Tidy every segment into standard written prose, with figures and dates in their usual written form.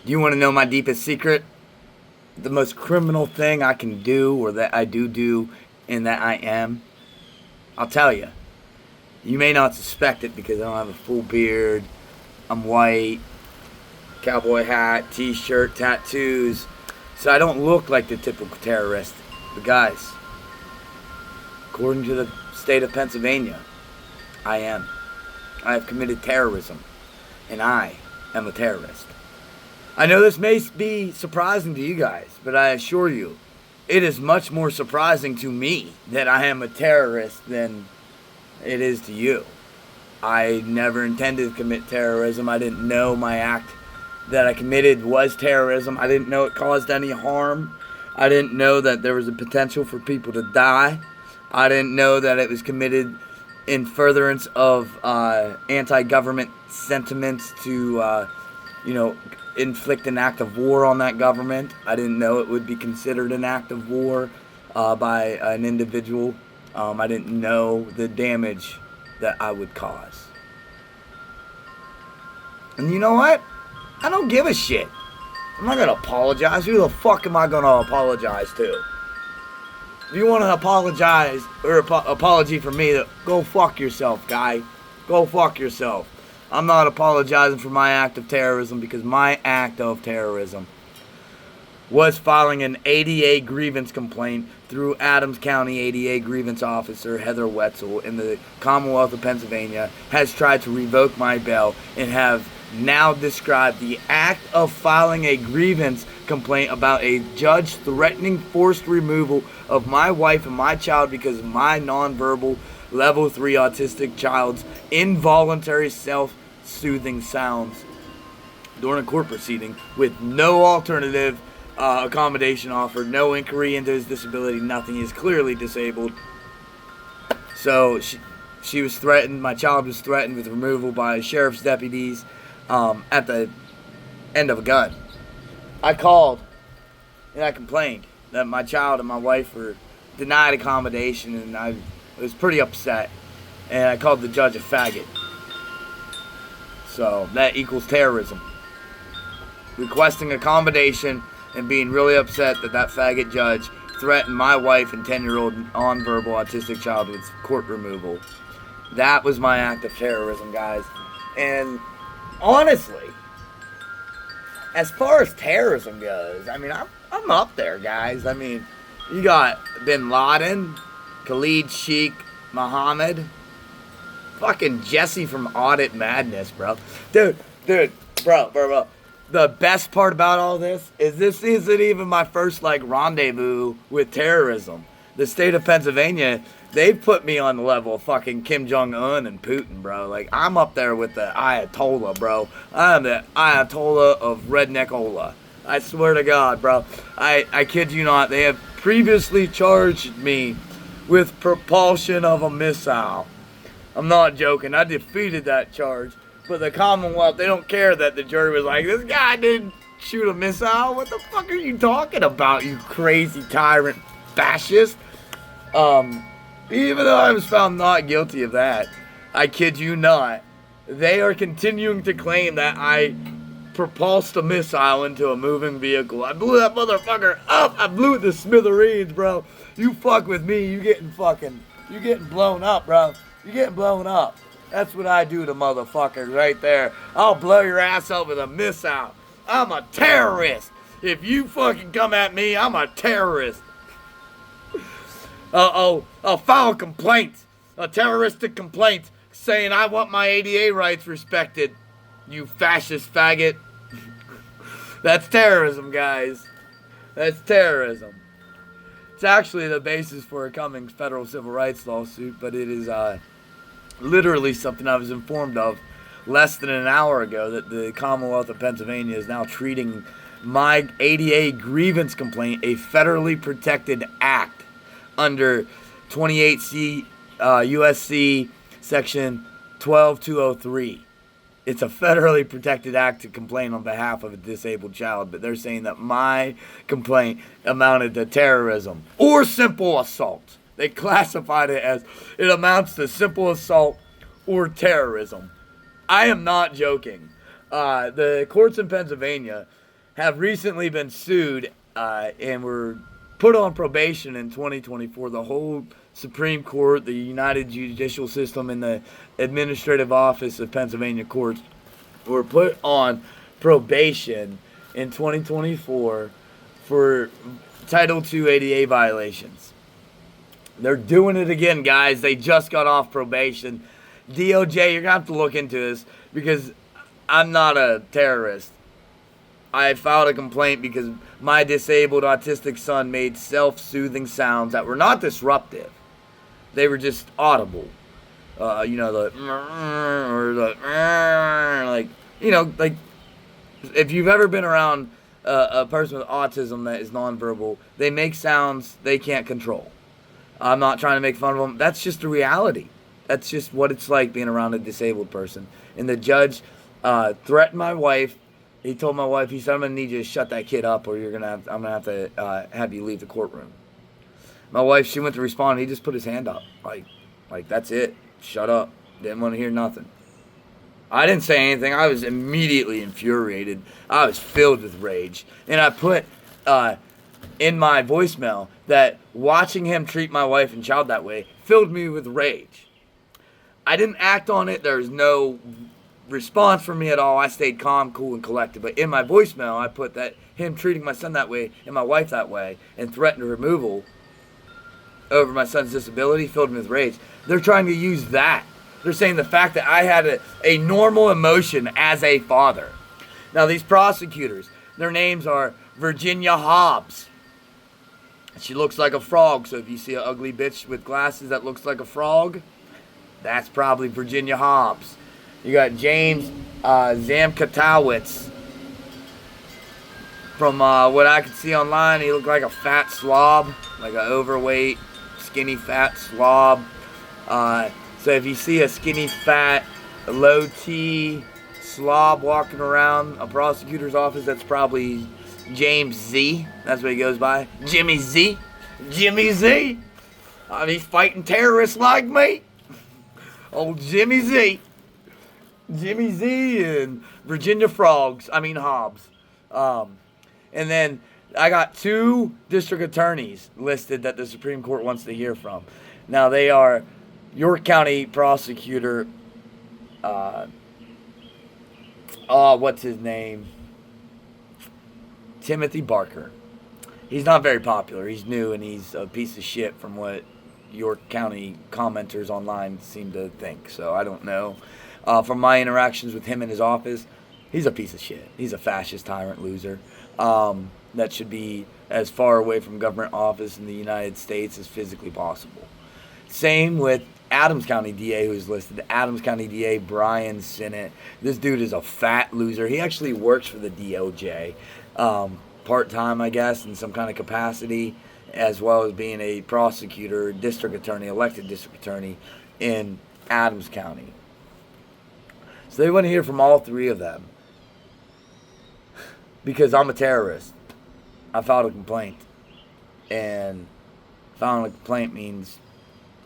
Do you want to know my deepest secret? The most criminal thing I can do, or that I do, and that I am? I'll tell you. You may not suspect it because I don't have a full beard. I'm white, cowboy hat, t-shirt, tattoos. So I don't look like the typical terrorist. But guys, according to the state of Pennsylvania, I am. I have committed terrorism. And I am a terrorist. I know this may be surprising to you guys, but I assure you, it is much more surprising to me that I am a terrorist than it is to you. I never intended to commit terrorism. I didn't know my act that I committed was terrorism. I didn't know it caused any harm. I didn't know that there was a potential for people to die. I didn't know that it was committed in furtherance of anti-government sentiments to, inflict an act of war on that government. I didn't know it would be considered an act of war by an individual. I didn't know the damage that I would cause. And you know what? I don't give a shit. I'm not going to apologize. Who the fuck am I going to apologize to? If you want to apologize, or apology for me, go fuck yourself, guy. Go fuck yourself. I'm not apologizing for my act of terrorism because my act of terrorism was filing an ADA grievance complaint through Adams County ADA grievance officer Heather Wetzel in the Commonwealth of Pennsylvania has tried to revoke my bail and have now described the act of filing a grievance complaint about a judge threatening forced removal of my wife and my child because of my nonverbal level 3 autistic child's involuntary self-soothing sounds during a court proceeding with no alternative accommodation offered, no inquiry into his disability, nothing. He is clearly disabled. So she was threatened, my child was threatened with removal by sheriff's deputies at the end of a gun. I called and I complained that my child and my wife were denied accommodation, and I was pretty upset. And I called the judge a faggot. So that equals terrorism. Requesting accommodation and being really upset that that faggot judge threatened my wife and 10-year-old nonverbal autistic child with court removal. That was my act of terrorism, guys. And honestly, as far as terrorism goes, I mean, I'm up there, guys. I mean, you got Bin Laden, Khalid Sheikh Mohammed, fucking Jesse from Audit-Madness, bro. Dude, bro. The best part about all this isn't even my first, rendezvous with terrorism. The state of Pennsylvania, they put me on the level of fucking Kim Jong-un and Putin, bro. I'm up there with the Ayatollah, bro. I'm the Ayatollah of Redneck-ola. I swear to God, bro. I kid you not. They have previously charged me with propulsion of a missile. I'm not joking. I defeated that charge. But the Commonwealth, they don't care that the jury was like, this guy didn't shoot a missile. What the fuck are you talking about, you crazy tyrant fascist? Even though I was found not guilty of that, I kid you not, they are continuing to claim that I propulsed a missile into a moving vehicle. I blew that motherfucker up. I blew it to smithereens, bro. You fuck with me, you getting blown up, bro. You getting blown up. That's what I do to motherfuckers right there. I'll blow your ass up with a missile. I'm a terrorist. If you fucking come at me, I'm a terrorist. I'll file a complaint, a terroristic complaint, saying I want my ADA rights respected. You fascist faggot. That's terrorism, guys. That's terrorism. It's actually the basis for a coming federal civil rights lawsuit, but it is literally something I was informed of less than an hour ago, that the Commonwealth of Pennsylvania is now treating my ADA grievance complaint a federally protected act under 28 USC section 12203. It's a federally protected act to complain on behalf of a disabled child, but they're saying that my complaint amounted to terrorism or simple assault. They classified it as it amounts to simple assault or terrorism. I am not joking. The courts in Pennsylvania have recently been sued and were put on probation in 2024. The whole Supreme Court, the United Judicial System, and the Administrative Office of Pennsylvania Courts were put on probation in 2024 for Title II ADA violations. They're doing it again, guys. They just got off probation. DOJ, you're going to have to look into this because I'm not a terrorist. I filed a complaint because my disabled autistic son made self-soothing sounds that were not disruptive. They were just audible. You know, the or the like, you know, like if you've ever been around a person with autism that is nonverbal, they make sounds they can't control. I'm not trying to make fun of them. That's just the reality. That's just what it's like being around a disabled person. And the judge threatened my wife. He told my wife, he said, I'm going to need you to shut that kid up or I'm going to have to have you leave the courtroom. My wife, she went to respond. He just put his hand up. Like that's it. Shut up. Didn't want to hear nothing. I didn't say anything. I was immediately infuriated. I was filled with rage. And I put in my voicemail that watching him treat my wife and child that way filled me with rage. I didn't act on it. There was no response from me at all. I stayed calm, cool, and collected. But in my voicemail, I put that him treating my son that way and my wife that way and threatened removal over my son's disability filled me with rage. They're trying to use that. They're saying the fact that I had a normal emotion as a father. Now, these prosecutors, their names are Virginia Hobbs. She looks like a frog, so if you see an ugly bitch with glasses that looks like a frog, that's probably Virginia Hobbs. You got James Zamkatowicz. From what I could see online, he looked like a fat slob, like an overweight, skinny, fat slob. So if you see a skinny, fat, low T slob walking around a prosecutor's office, that's probably James Z. That's what he goes by. Jimmy Z. Jimmy Z. He's fighting terrorists like me. Old Jimmy Z. Jimmy Z and Virginia Hobbs. And then I got 2 district attorneys listed that the Supreme Court wants to hear from. Now they are York County prosecutor, what's his name? Timothy Barker. He's not very popular. He's new and he's a piece of shit from what York County commenters online seem to think. So I don't know. From my interactions with him in his office, he's a piece of shit. He's a fascist tyrant loser. That should be as far away from government office in the United States as physically possible. Same with Adams County DA, who's listed. Adams County DA Brian Sinnott. This dude is a fat loser. He actually works for the DOJ, part-time, I guess, in some kind of capacity, as well as being a prosecutor, district attorney, elected district attorney in Adams County. So they want to hear from all 3 of them. Because I'm a terrorist. I filed a complaint. And filing a complaint means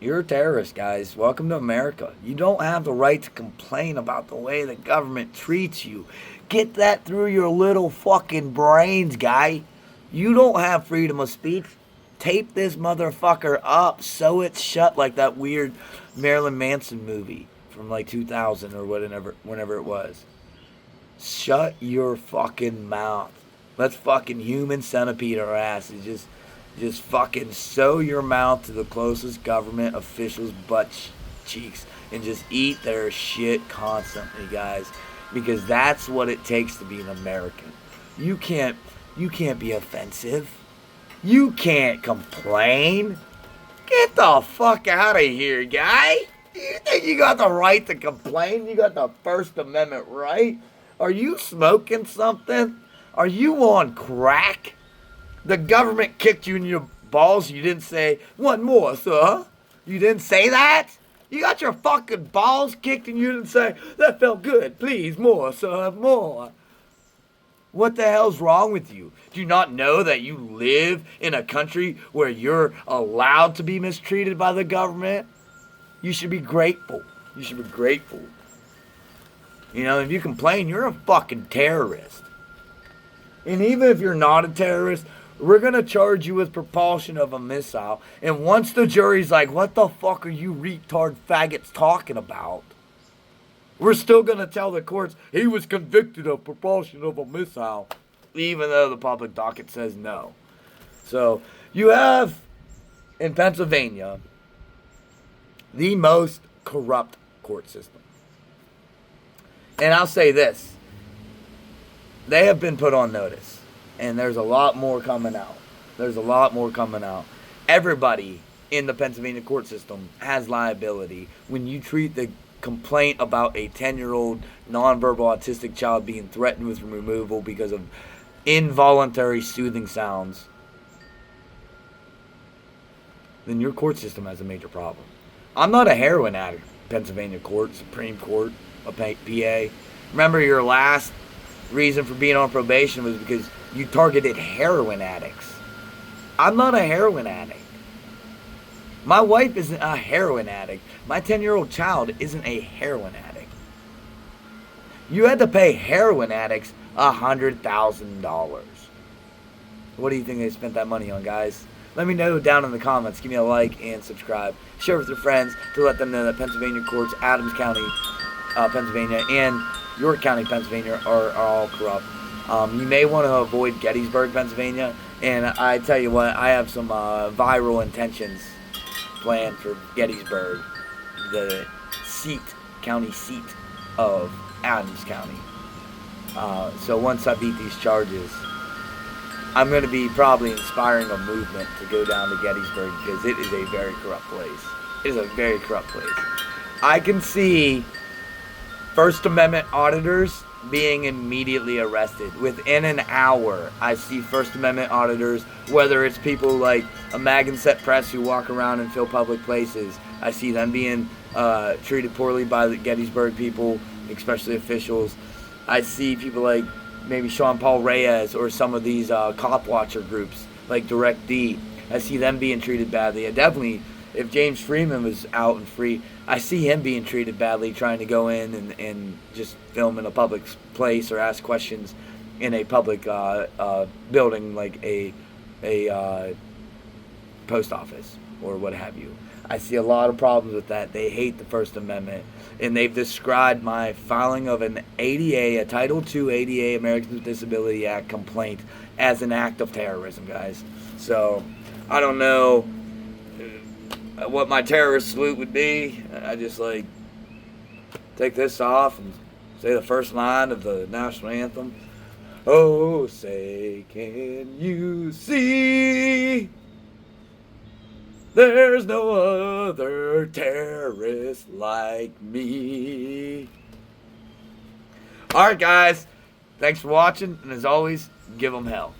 you're a terrorist, guys. Welcome to America. You don't have the right to complain about the way the government treats you. Get that through your little fucking brains, guy. You don't have freedom of speech. Tape this motherfucker up, sew it shut like that weird Marilyn Manson movie from like 2000 or whenever it was. Shut your fucking mouth. Let's fucking human centipede our asses. Just fucking sew your mouth to the closest government official's butt cheeks and just eat their shit constantly, guys. Because that's what it takes to be an American. You can't be offensive. You can't complain. Get the fuck out of here, guy. You think you got the right to complain? You got the First Amendment right? Are you smoking something? Are you on crack? The government kicked you in your balls. You didn't say, "One more, sir." You didn't say that? You got your fucking balls kicked and you didn't say, "That felt good. Please, more, sir, more." What the hell's wrong with you? Do you not know that you live in a country where you're allowed to be mistreated by the government? You should be grateful. You should be grateful. You know, if you complain, you're a fucking terrorist. And even if you're not a terrorist, we're going to charge you with propulsion of a missile. And once the jury's like, what the fuck are you retard faggots talking about? We're still going to tell the courts he was convicted of propulsion of a missile, even though the public docket says no. So you have, in Pennsylvania, the most corrupt court system. And I'll say this. They have been put on notice. And there's a lot more coming out. Everybody in the Pennsylvania court system has liability when you treat the complaint about a 10-year-old nonverbal autistic child being threatened with removal because of involuntary soothing sounds, then your court system has a major problem. I'm not a heroin addict. Pennsylvania court, Supreme Court, a PA. Remember, your last reason for being on probation was because you targeted heroin addicts. I'm not a heroin addict. My wife isn't a heroin addict. My 10-year-old child isn't a heroin addict. You had to pay heroin addicts $100,000. What do you think they spent that money on, guys? Let me know down in the comments. Give me a like and subscribe. Share with your friends to let them know that Pennsylvania courts, Adams County, Pennsylvania, and York County, Pennsylvania are all corrupt. You may want to avoid Gettysburg, Pennsylvania. And I tell you what, I have some viral intentions planned for Gettysburg, the county seat of Adams County. So once I beat these charges, I'm going to be probably inspiring a movement to go down to Gettysburg because it is a very corrupt place. It is a very corrupt place. I can see First Amendment auditors being immediately arrested. Within an hour, I see First Amendment auditors, whether it's people like a mag and set press who walk around and fill public places, I see them being treated poorly by the Gettysburg people, especially officials. I see people like maybe Sean Paul Reyes or some of these cop watcher groups like Direct D. I see them being treated badly. I definitely, if James Freeman was out and free, I see him being treated badly, trying to go in and just film in a public place or ask questions in a public building like a post office or what have you. I see a lot of problems with that. They hate the First Amendment, and they've described my filing of an ADA, a Title II ADA, Americans with Disability Act complaint as an act of terrorism, guys. So I don't know what my terrorist salute would be. I just like take this off and say the first line of the national anthem. Oh, say, can you see? There's no other terrorist like me. Alright, guys. Thanks for watching. And as always, give them hell.